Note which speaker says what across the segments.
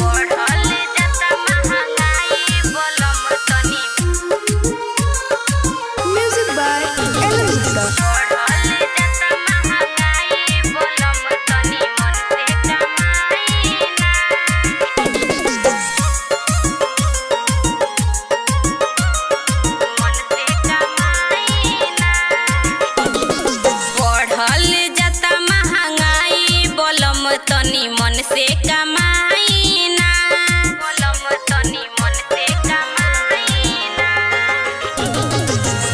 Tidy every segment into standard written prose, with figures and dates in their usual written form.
Speaker 1: बढ़ल जाता महंगाई बलम तनी
Speaker 2: Music by Ellen Gupta.
Speaker 1: बढ़ल जाता महंगाई बलम तनी मन से कमाई ना मन से कमाई ना बढ़ल जाता महंगाई बलम तनी मन से कमाई ना बलम तनी मन से कमाई ना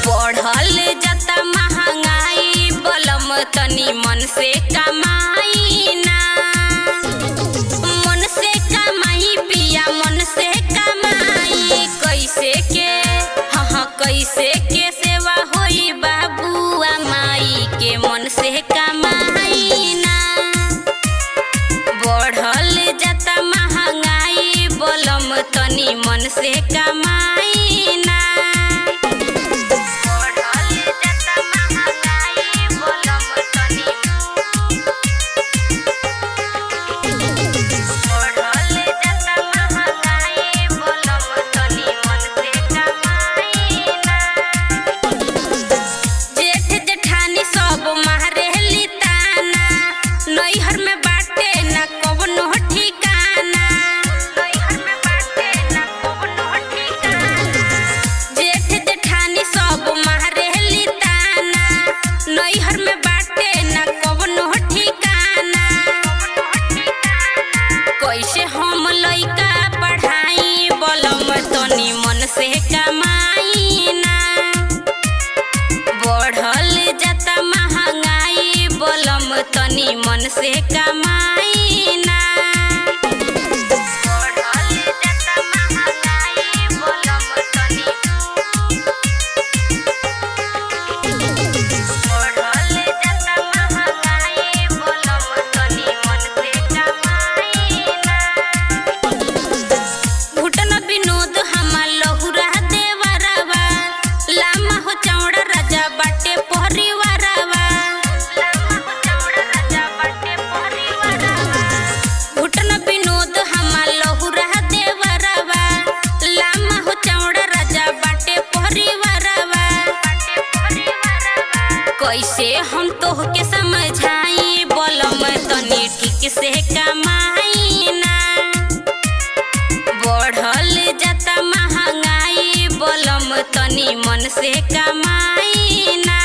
Speaker 1: बढ़ल जाता महंगाई बलम तनी मन से कमाई ना मन से कमाई पिया मन से कमाई कैसे के हाँ कैसे के सेवा होई बाबुआ माई के मन से कमाई ना बढ़ल जाता महंगाई बलम तनी मन से कमाई ना बढ़ल जाता महंगाई बलम तनी बढ़ल जाता महंगाई बलम तनी मन से कमाई ना जेठ जेठानी सब मारेली ताना नैहर में बाटे ना कवनो ठिकाना नैहर में बाटे ना कवनो ठिकाना जेठ जेठानी सब मारेली ताना नैहर में बाटे ना कवनो ठिकाना कैसे हम लइका पढ़ाई बलम तनी मन से कमाई ना बढ़ल जाता महंगाई बलम तनी मन से कमाई ना बढ़ल जाता महंगाई बलम तनी बढ़ल जाता महंगाई बलम तनी मन से कमाई ना घुटन विनोद हमार लहुरा देवरवा लामा हो चौड़ा राजा बाटे परिवारवा लामा हो चौड़ा राजा बाटे परिवारवा घुटन विनोद हमार लहुरा देवरवा लामा हो चौड़ा राजा बाटे परिवारवा कैसे हम तोहके समझाई बलम तनी ठीक से कमाई ना बढ़ल जाता महंगाई बलम तनी मन से कमाई ना